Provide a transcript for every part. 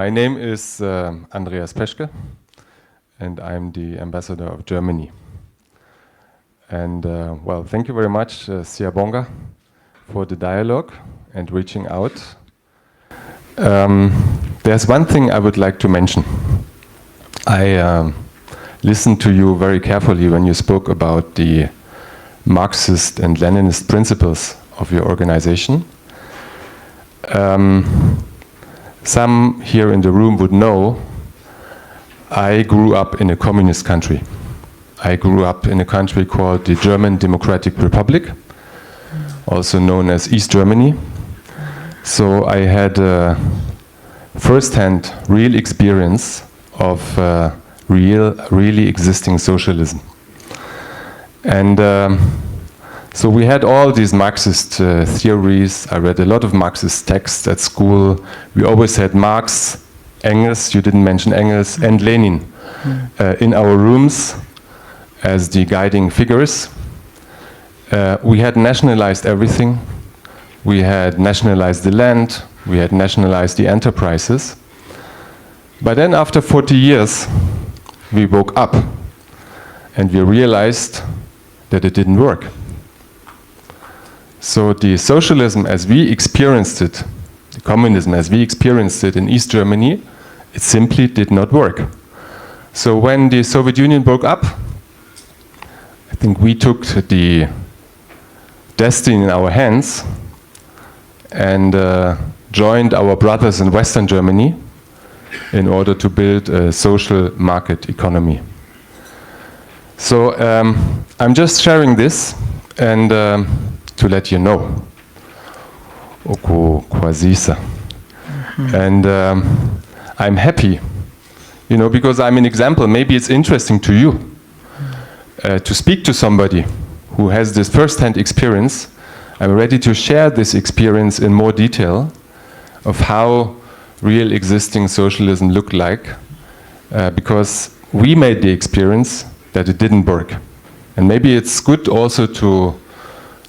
My name is Andreas Peschke, and I'm the ambassador of Germany. And well, thank you very much, Siyabonga, for the dialogue and reaching out. There's one thing I would like to mention. I listened to you very carefully when you spoke about the Marxist and Leninist principles of your organization. Some here in the room would know I grew up in a communist country. I grew up in a country called the German Democratic Republic, also known as East Germany. So I had first-hand real experience of really existing socialism. And so we had all these Marxist theories. I read a lot of Marxist texts at school. We always had Marx, Engels, you didn't mention Engels, and Lenin in our rooms as the guiding figures. We had nationalized everything. We had nationalized the land. We had nationalized the enterprises. But then after 40 years, we woke up and we realized that it didn't work. So the socialism as we experienced it, the communism as we experienced it in East Germany, it simply did not work. So when the Soviet Union broke up, I think we took the destiny in our hands and joined our brothers in Western Germany in order to build a social market economy. So I'm just sharing this and to let you know. And I'm happy, you know, because I'm an example. Maybe it's interesting to you to speak to somebody who has this first-hand experience. I'm ready to share this experience in more detail of how real existing socialism looked like, because we made the experience that it didn't work. And maybe it's good also to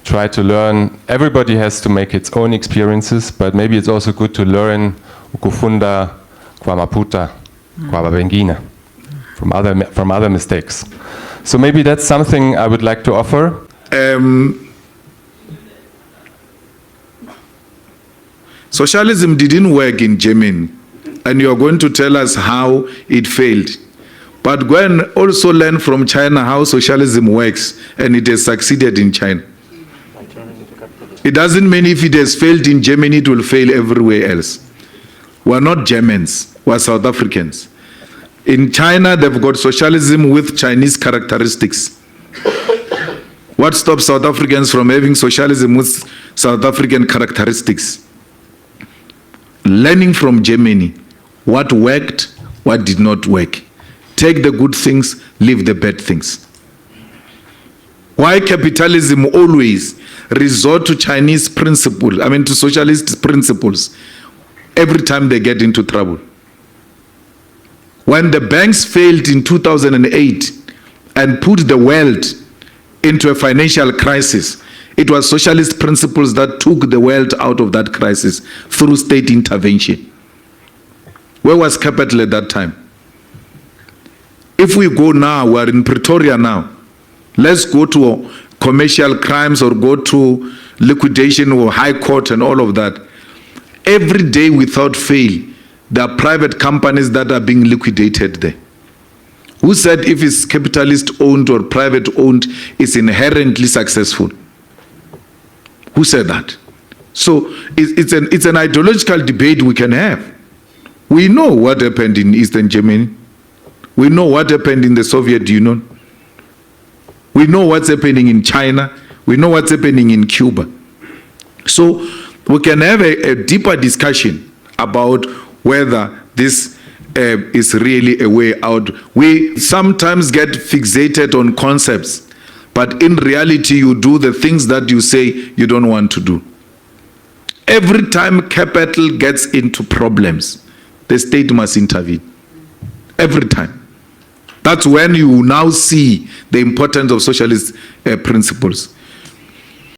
try to learn. Everybody has to make its own experiences, but maybe it's also good to learn ukufunda kwa maputa, kwa bengine, from other mistakes. So maybe that's something I would like to offer. Socialism didn't work in Germany, and you're going to tell us how it failed. But go and also learn from China how socialism works, and it has succeeded in China. It doesn't mean if it has failed in Germany, it will fail everywhere else. We're not Germans, we're South Africans. In China, they've got socialism with Chinese characteristics. What stops South Africans from having socialism with South African characteristics? Learning from Germany, what worked, what did not work. Take the good things, leave the bad things. Why capitalism always resort to Chinese principles, to socialist principles, every time they get into trouble? When the banks failed in 2008 and put the world into a financial crisis, it was socialist principles that took the world out of that crisis through state intervention. Where was capital at that time? If we go now, we're in Pretoria now, let's go to commercial crimes or go to liquidation or high court and all of that. Every day without fail, there are private companies that are being liquidated there. Who said if it's capitalist owned or private owned, it's inherently successful? Who said that? So it's an ideological debate we can have. We know what happened in Eastern Germany. We know what happened in the Soviet Union. We know what's happening in China. We know what's happening in Cuba. So we can have a deeper discussion about whether this is really a way out. We sometimes get fixated on concepts, but in reality you do the things that you say you don't want to do. Every time capital gets into problems, the state must intervene. Every time. That's when you now see the importance of socialist principles.